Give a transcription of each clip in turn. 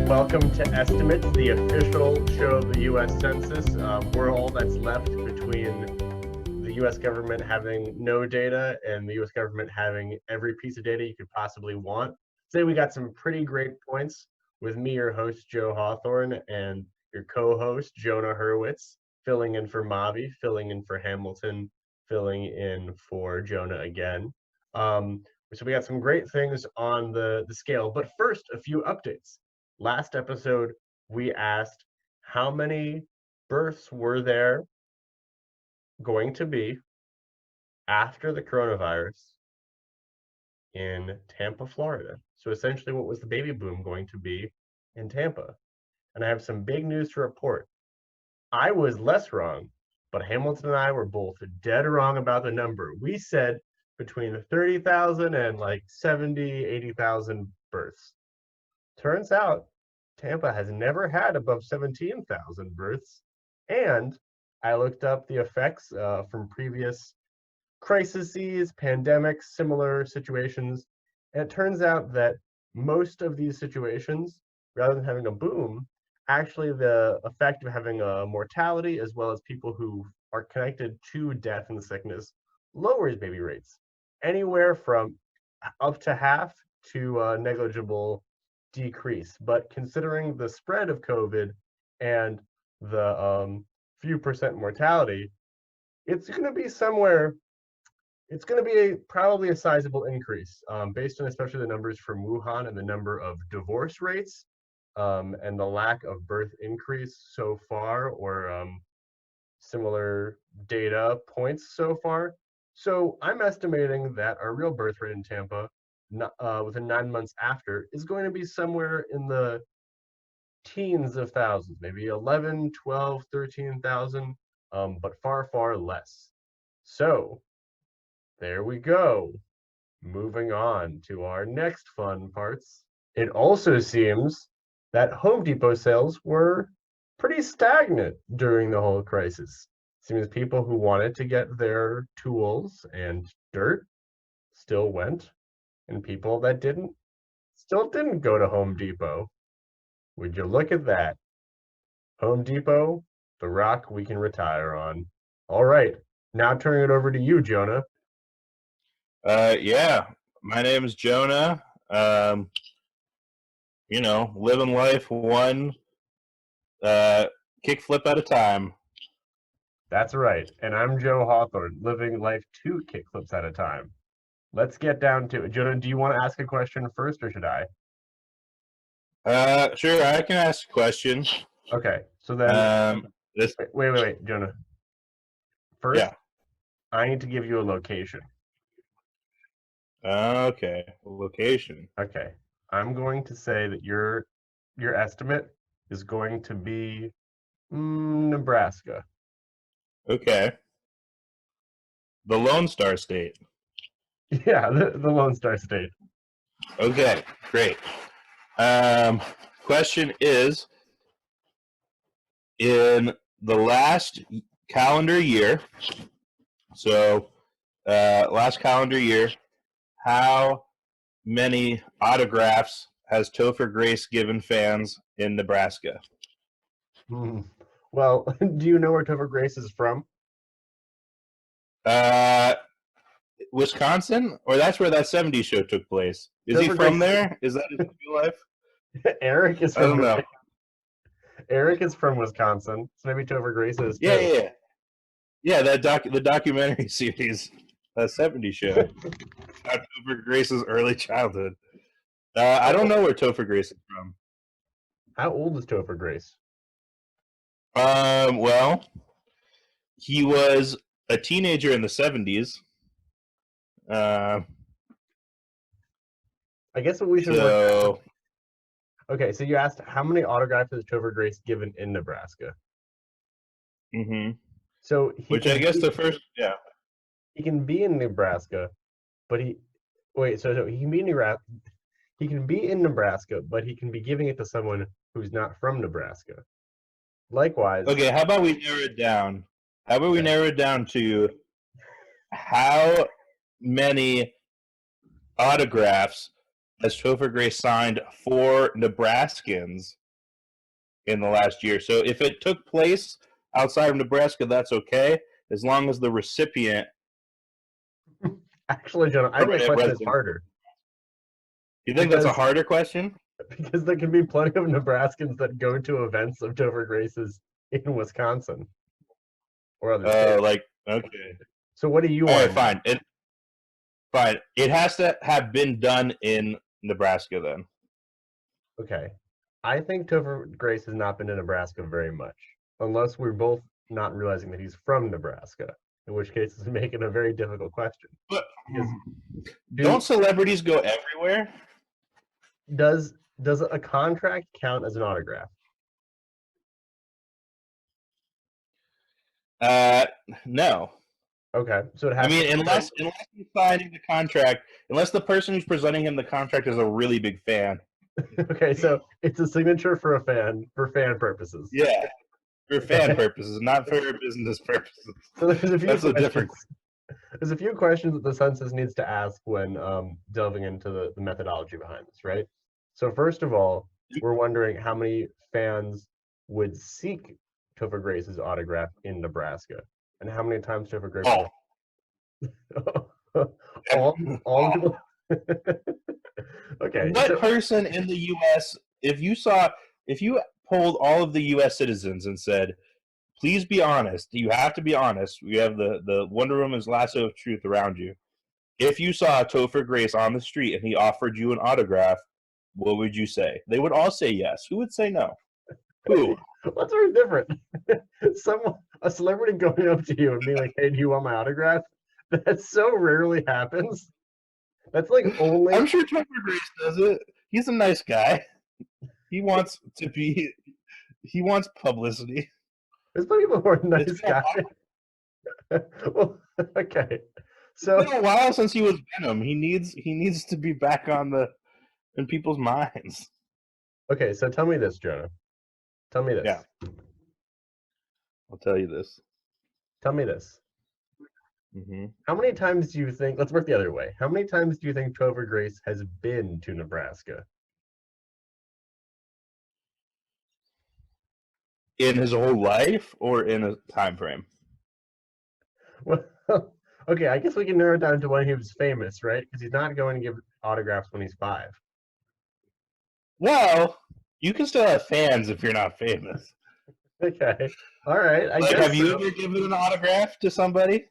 Welcome to Estimates, the official show of the U.S. Census. We're all that's left between the U.S. government having no data and the U.S. government having every piece of data you could possibly want. Today we got some pretty great points with me, your host, Joe Hawthorne, and your co-host, Jonah Hurwitz, filling in for Mavi, filling in for Hamilton, filling in for Jonah again. So we got some great things on the scale, but first, a few updates. Last episode, we asked how many births were there going to be after the coronavirus in Tampa, Florida. So essentially, what was the baby boom going to be in Tampa? And I have some big news to report. I was less wrong, but Hamilton and I were both dead wrong about the number. We said between 30,000 and like 70, 80,000 births. Turns out Tampa has never had above 17,000 births. And I looked up the effects from previous crises, pandemics, similar situations. And it turns out that most of these situations, rather than having a boom, actually the effect of having a mortality as well as people who are connected to death and sickness lowers baby rates. Anywhere from up to half to negligible decrease. But considering the spread of COVID and the few percent mortality, it's going to be somewhere, it's going to be probably a sizable increase based on especially the numbers from Wuhan and the number of divorce rates and the lack of birth increase so far, or similar data points so far. So I'm estimating that our real birth rate in Tampa within 9 months after is going to be somewhere in the teens of thousands, maybe 11, 12, 13,000, but far, far less. So there we go. Moving on to our next fun parts. It also seems that Home Depot sales were pretty stagnant during the whole crisis. Seems people who wanted to get their tools and dirt still went, and people that didn't still didn't go to Home Depot. Would you look at that? Home Depot, the rock we can retire on. All right, now turning it over to you, Jonah. Yeah, my name is Jonah. Living life one kickflip at a time. That's right, and I'm Joe Hawthorne, living life two kickflips at a time. Let's get down to it. Jonah, do you want to ask a question first, or should I? Sure, I can ask a question. Okay, so then, wait, Jonah. First, yeah. I need to give you a location. Okay, location. Okay, I'm going to say that your estimate is going to be Nebraska. Okay. The Lone Star State. Yeah, the Lone Star State. Okay, great. Question is, in the last calendar year, so last calendar year, how many autographs has Topher Grace given fans in Nebraska? Well, do you know where Topher Grace is from? Wisconsin? Or that's where that 70s show took place. Is Topher he from there? Is that his real life? Eric is I don't from know. Eric is from Wisconsin, so maybe Topher Grace is too. Yeah, the documentary series, that 70s show, about Topher Grace's early childhood. I don't know where Topher Grace is from. How old is Topher Grace? Well, he was a teenager in the 70s. I guess what we should so, Okay, so you asked how many autographs has Topher Grace given in Nebraska? Mm-hmm. So which I guess the first, yeah. He can be in Nebraska, but he can be in Nebraska. He can be in Nebraska, but he can be giving it to someone who's not from Nebraska. Likewise. Okay, how about we narrow it down? How about we narrow it down to how many autographs has Topher Grace signed for Nebraskans in the last year. So if it took place outside of Nebraska, that's okay, as long as the recipient. Actually, Jonah, I think that question is harder. You think that's a harder question? Because there can be plenty of Nebraskans that go to events of Topher Grace's in Wisconsin or other states. Okay. So what do you All want? right, fine. Fine. It has to have been done in Nebraska then. Okay. I think Topher Grace has not been to Nebraska very much, unless we're both not realizing that he's from Nebraska, in which case it's making a very difficult question. But Because don't celebrities go everywhere? Does a contract count as an autograph? No. Okay, so it has. I mean, unless he's signing the contract, unless the person who's presenting him the contract is a really big fan. Okay, so it's a signature for fan purposes. Yeah, for fan purposes, not for business purposes. So there's a few That's a different. There's a few questions that the census needs to ask when delving into the methodology behind this, right? So first of all, we're wondering how many fans would seek Topher Grace's autograph in Nebraska, and how many times Topher Grace. All people. Okay. What person in the U.S. if you polled all of the U.S. citizens and said, "Please be honest. You have to be honest. We have the Wonder Woman's lasso of truth around you. If you saw Topher Grace on the street and he offered you an autograph, what would you say?" They would all say yes. Who would say no? Who? That's very different. A celebrity going up to you and being like, "Hey, do you want my autograph?" That so rarely happens. That's like only. I'm sure Topher Grace does it. He's a nice guy. He wants to be. He wants publicity. There's plenty of people who are nice guys. Well, okay. So it's been a while since he was Venom. He needs to be back in people's minds. Okay, so tell me this, Jonah. Tell me this. Yeah. I'll tell you this. Tell me this. Mm-hmm. How many times do you think? Let's work the other way. How many times do you think Topher Grace has been to Nebraska? In his whole life, or in a time frame? Well, okay, I guess we can narrow it down to when he was famous, right? Because he's not going to give autographs when he's 5. Well, you can still have fans if you're not famous. Okay, all right. I guess. Have you ever given an autograph to somebody?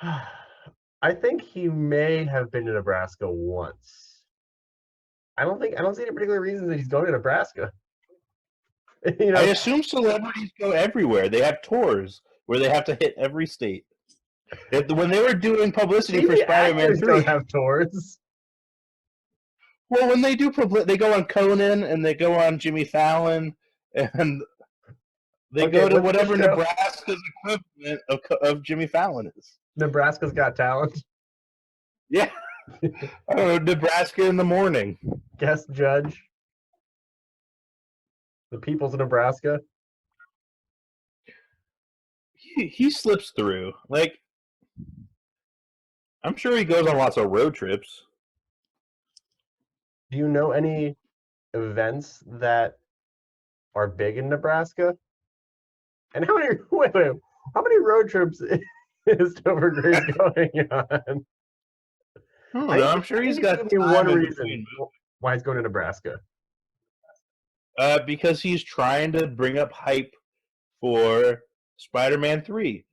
I think he may have been to Nebraska once. I don't see any particular reason that he's going to Nebraska. You know, I assume celebrities go everywhere. They have tours where they have to hit every state. When they were doing publicity for Spider-Man 3, don't have tours. Well, when they do they go on Conan and they go on Jimmy Fallon and they go to whatever Nebraska's equivalent of Jimmy Fallon is. Nebraska's Got Talent. Yeah. I don't know, Nebraska in the morning. Guest judge. The Peoples of Nebraska. He slips through. Like, I'm sure he goes on lots of road trips. Do you know any events that are big in Nebraska? And how many road trips is Topher Grace going on? I'm sure he's got one reason why he's going to Nebraska. Because he's trying to bring up hype for Spider-Man 3.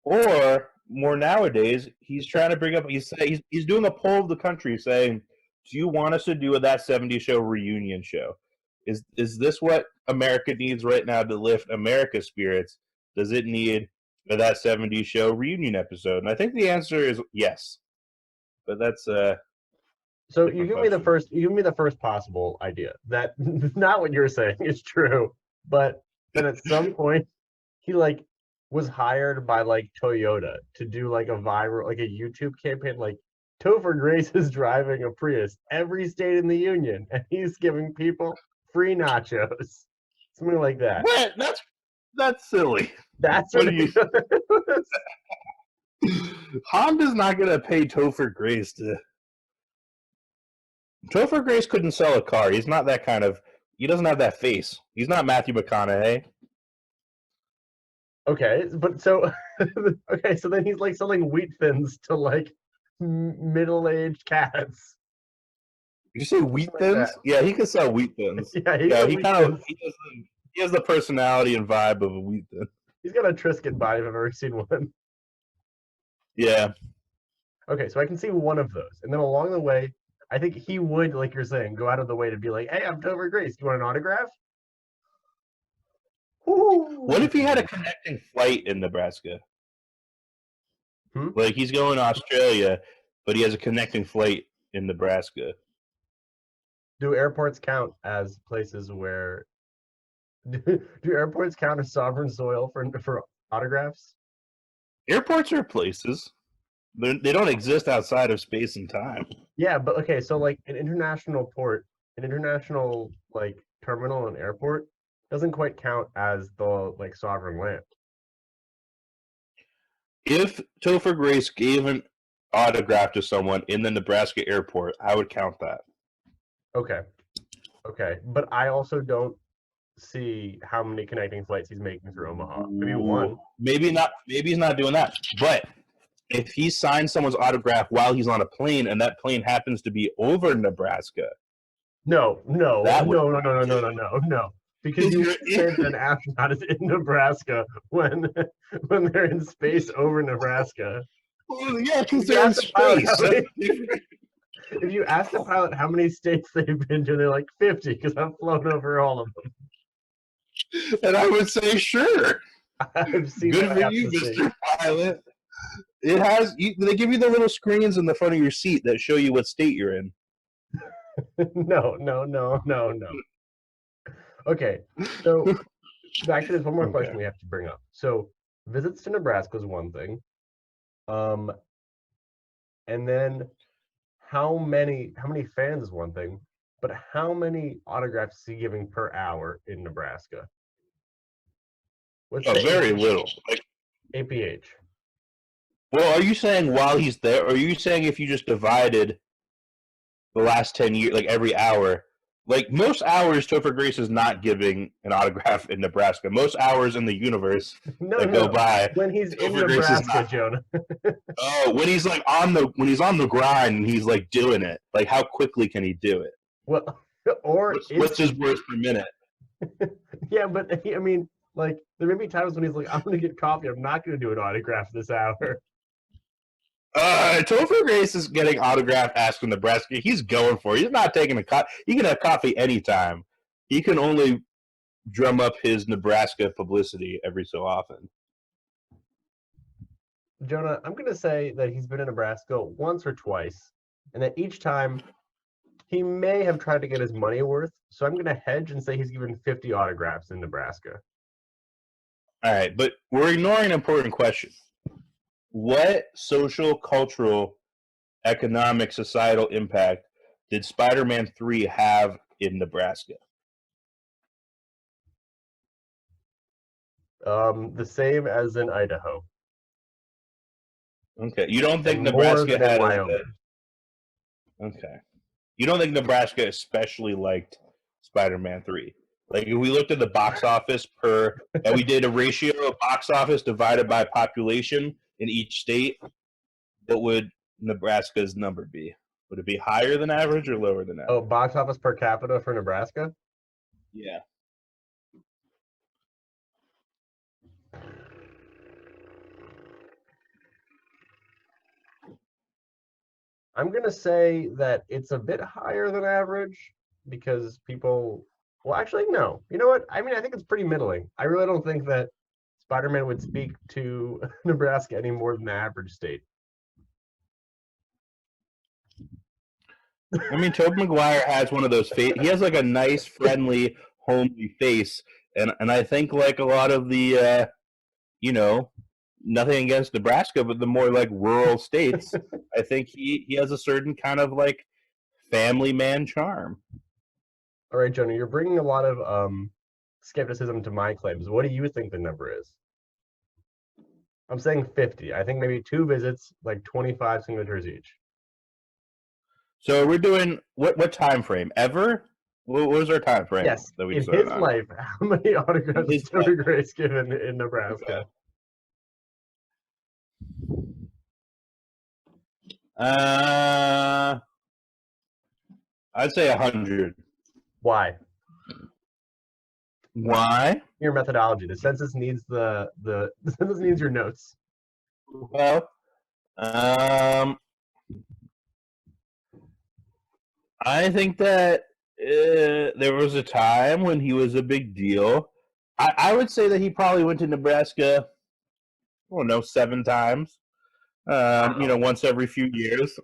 Or more nowadays, he's trying to bring up he's doing a poll of the country saying, "Do you want us to do a That 70s Show reunion show? Is this what America needs right now to lift America's spirits? Does it need a That 70s Show reunion episode?" And I think the answer is yes. But that's so you give me the first possible idea. That not what you're saying is true, but then at some point he was hired by Toyota to do a viral a YouTube campaign Topher Grace is driving a Prius every state in the union and he's giving people free nachos. Something like that. What? That's silly. That's what Honda's not gonna pay Topher Grace to Topher Grace couldn't sell a car. He's not that kind of. He doesn't have that face. He's not Matthew McConaughey. Okay, but so okay, so then he's like selling wheat thins to like middle-aged cats. Did you say wheat Something like thins? that. Yeah, he could sell wheat thins. Yeah, he Yeah, sells he wheat kind of thins. he has the personality and vibe of a wheat thin. He's got a Triscuit body if I've ever seen one. Yeah. Okay, so I can see one of those, and then along the way, I think he would, like you're saying, go out of the way to be like, "Hey, I'm Topher Grace. You want an autograph?" What Ooh. if he had a connecting flight in Nebraska? Hmm? Like he's going to Australia, but he has a connecting flight in Nebraska. Do airports count as places where do airports count as sovereign soil for autographs? Airports are places. They don't exist outside of space and time. Yeah, but okay, so like an international port, an international like terminal and airport doesn't quite count as the like sovereign land. If Topher Grace gave an autograph to someone in the Nebraska airport, I would count that. Okay. Okay. But I also don't see how many connecting flights he's making through Omaha. Maybe one. Maybe not. Maybe he's not doing that. But if he signs someone's autograph while he's on a plane and that plane happens to be over Nebraska, No, no, that would no, no, no, no, no, no, no, no. Because you would say that an astronaut is in Nebraska when when they're in space over Nebraska. well, yeah, because If you they're in ask the pilot space. how many, if you ask the pilot how many states they've been to, they're like 50 because I've flown over all of them. And I would say, sure, I've seen good what I for have you, to see. Mr. Pilot. It has. They give you the little screens in the front of your seat that show you what state you're in. No, no, no, no, no. Okay, so back to this one more question Okay. we have to bring up. So visits to Nebraska is one thing. Um, and then how many fans is one thing, but how many autographs is he giving per hour in Nebraska? What's Oh, the very little. Like, APH? well, are you saying while he's there, or are you saying if you just divided the last 10 years, like every hour? Like most hours, Topher Grace is not giving an autograph in Nebraska. Most hours in the universe No, that no, go no. by, When he's in Topher Grace is Nebraska, not. Jonah. Oh, when he's like when he's on the grind and he's like doing it, like how quickly can he do it? Well, or is What's his he? words per minute? Yeah, but I mean, like there may be times when he's like, "I'm gonna get coffee. I'm not gonna do an autograph this hour." Topher Grace is getting autograph asked in Nebraska. He's going for it. He's not taking a coffee. He can have coffee anytime. He can only drum up his Nebraska publicity every so often. Jonah, I'm gonna say that he's been in Nebraska once or twice, and that each time he may have tried to get his money worth. So I'm gonna hedge and say he's given 50 autographs in Nebraska. All right, but we're ignoring an important question. What social, cultural, economic, societal impact did Spider-Man 3 have in Nebraska? The same as in Idaho, Okay, you don't think and more Nebraska than in had Wyoming. okay. You don't think Nebraska especially liked Spider-Man 3? Like if we looked at the box office and we did a ratio of box office divided by population in each state, what would Nebraska's number be? Would it be higher than average or lower than Oh, average? box office per capita for Nebraska? Yeah. I'm gonna say that it's a bit higher than average because people. Well, actually, no. You know what? I mean, I think it's pretty middling. I really don't think that Spider-Man would speak to Nebraska any more than the average state. I mean, Tobey Maguire has one of those he has like a nice, friendly, homely face, and I think like a lot of the you know, nothing against Nebraska, but the more like rural states, I think he has a certain kind of like family man charm. All right, Jonah, you're bringing a lot of skepticism to my claims. What do you think the number is? I'm saying 50. I think maybe two visits, like 25 signatures each. So we're doing what time frame? Ever? What was our time frame Yes, that we in decided his on? life, how many autographs His has Topher Grace given in Nebraska? I'd say 100. Why? Why? Your methodology. The census needs the census needs your notes. Well, I think that there was a time when he was a big deal. I would say that he probably went to Nebraska, I don't know, 7 times. Wow. Once every few years.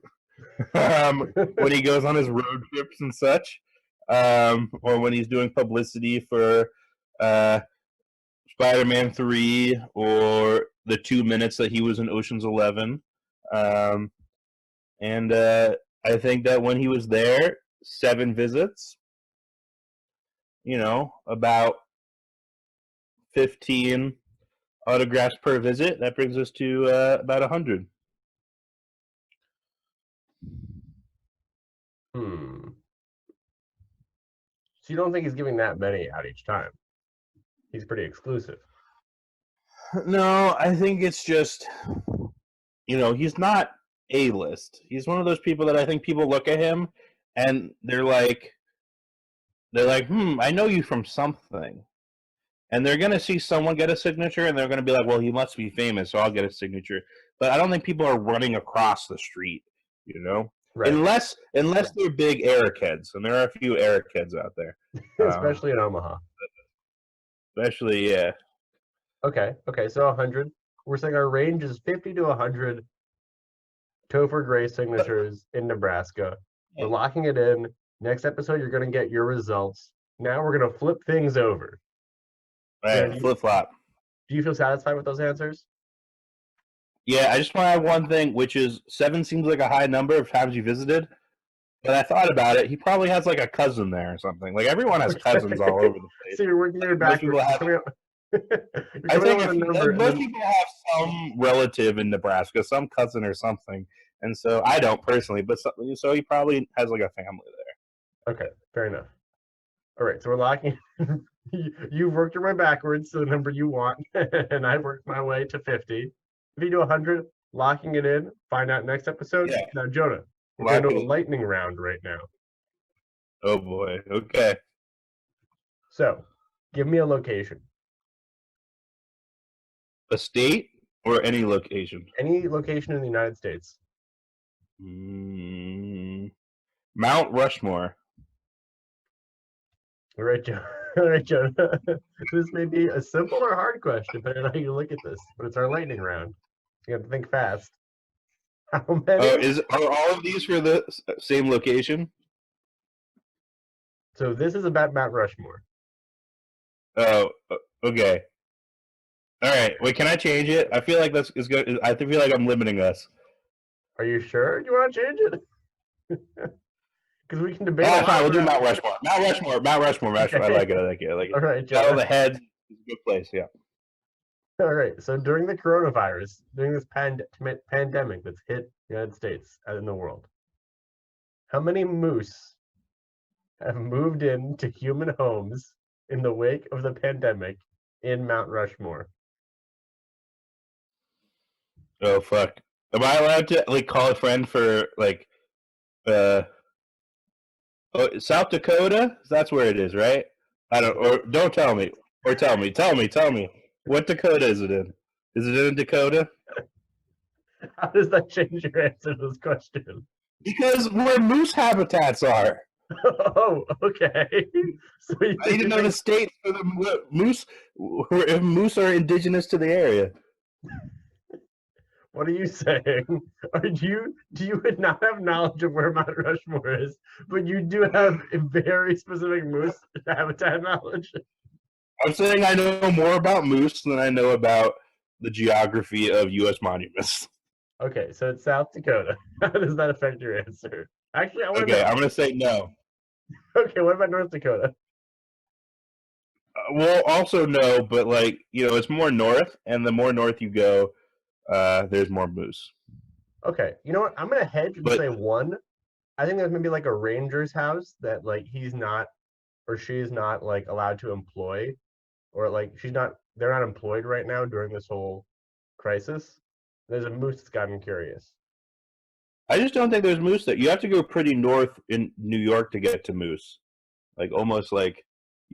When he goes on his road trips and such, or when he's doing publicity for Spider-Man 3 or the 2 minutes that he was in Ocean's 11. And I think that when he was there, 7 visits, about 15 autographs per visit. That brings us to about 100. Hmm. So you don't think he's giving that many out each time? He's pretty exclusive. No, I think it's just, he's not A-list. He's one of those people that I think people look at him and they're like, I know you from something. And they're going to see someone get a signature and they're going to be like, well, he must be famous, so I'll get a signature. But I don't think people are running across the street, Right. Unless they're big Eric heads, and there are a few Eric heads out there. Especially in Omaha. Especially, yeah. Okay, so 100. We're saying our range is 50 to 100 Topher Grace signatures in Nebraska. We're locking it in. Next episode, you're going to get your results. Now we're going to flip things over. All right, flip-flop. Do you feel satisfied with those answers? Yeah, I just want to add one thing, which is 7 seems like a high number of times you visited. But I thought about it. He probably has like a cousin there or something. Like everyone has cousins all over the place. So you're working your backwards. I think most people have some relative in Nebraska, some cousin or something. And so I don't personally, but so he probably has like a family there. Okay, fair enough. All right, so we're locking. You've worked your way backwards to the number you want, and I've worked my way to 50. If you do 100, locking it in. Find out next episode. Yeah. Now, Jonah, we're going to do a lightning round right now. Oh boy. Okay. So, give me a location. A state or any location? Any location in the United States. Mount Rushmore. All right, Jonah. This may be a simple or hard question, depending on how you look at this, but it's our lightning round. You have to think fast. How many? Are all of these for the same location? So this is about Mount Rushmore. Oh, okay. All right. Wait, can I change it? I feel like this is good. I feel like I'm limiting us. Are you sure? Do you want to change it? Because we can debate. Oh, fine. We'll do Mount Rushmore. Mount Rushmore. Okay. I like it. All right, Battle of the Heads is a good place. Yeah. All right. So during the coronavirus, during this pandemic that's hit the United States and the world, how many moose have moved into human homes in the wake of the pandemic in Mount Rushmore? Oh fuck! Am I allowed to call a friend for South Dakota? That's where it is, right? Don't tell me. Or tell me. What Dakota is it in? Is it in Dakota? How does that change your answer to this question? Because where moose habitats are. Oh, okay. So I need to know the states where the moose, if moose are indigenous to the area. What are you saying? Do you not have knowledge of where Mount Rushmore is, but you do have a very specific moose habitat knowledge? I'm saying I know more about moose than I know about the geography of U.S. monuments. Okay, so it's South Dakota. How does that affect your answer? Actually, I want to know. I'm going to say no. Okay, what about North Dakota? Well, also no, but it's more north, and the more north you go, there's more moose. Okay, you know what? I'm going to hedge and say 1. I think there's maybe like a ranger's house that like he's not or she's not like allowed to employ, or like they're not employed right now during this whole crisis. There's a moose that's got me curious. I just don't think there's moose there. You have to go pretty north in New York to get to moose. Like almost like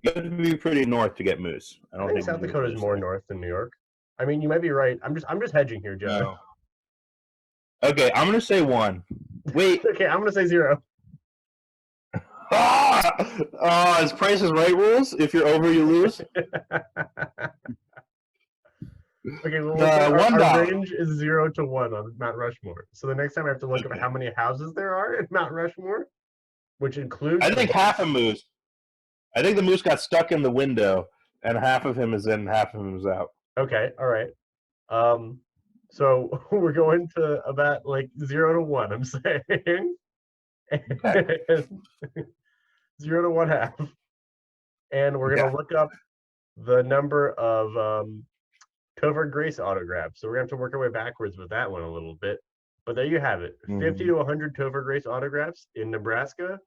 you have to be pretty north to get moose. I I don't think think South there's Dakota is moose more there. north than New York. I mean, you might be right. I'm just hedging here, Joe. No. Okay, I'm gonna say 1. Wait. Okay, I'm gonna say 0. It's Price is Right rules. If you're over, you lose. Okay, well, we'll say our $1. range is 0 to 1 on Mount Rushmore. So the next time I have to look up Okay. how many houses there are in Mount Rushmore, which includes. I think half a moose. I think the moose got stuck in the window, and half of him is in, half of him is out. Okay, all right. So we're going to about like 0 to 1. I'm saying. Okay. 0 to 1 half, and we're gonna look up the number of Topher Grace autographs. So we're gonna have to work our way backwards with that one a little bit. But there you have it: 50 to 100 Topher Grace autographs in Nebraska,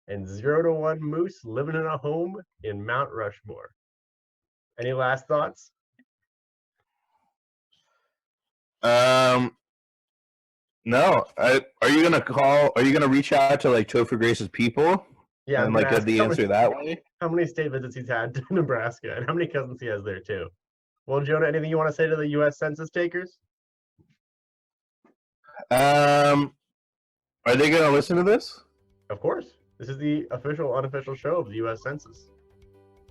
and 0 to 1 moose living in a home in Mount Rushmore. Any last thoughts? No. Are you gonna reach out to like Topher Grace's people? Yeah, and like get the answer that way? How many state visits he's had to Nebraska, and how many cousins he has there too. Well, Jonah, anything you want to say to the U.S. Census takers? Are they gonna listen to this? Of course. This is the official, unofficial show of the U.S. Census.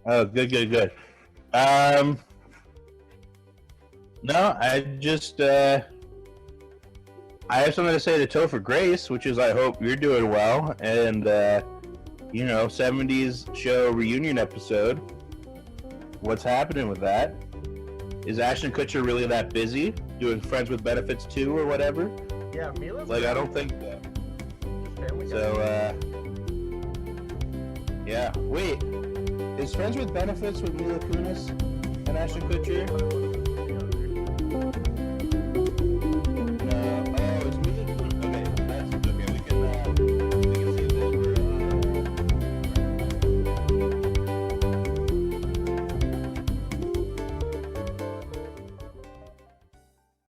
Oh, good. No, I just I have something to say to Topher Grace, which is I hope you're doing well, and 70s show reunion episode. What's happening with that? Is Ashton Kutcher really that busy doing Friends with Benefits 2 or whatever? Yeah, Mila's I don't think that. So, yeah. Wait, is Friends with Benefits with Mila Kunis and Ashton Kutcher?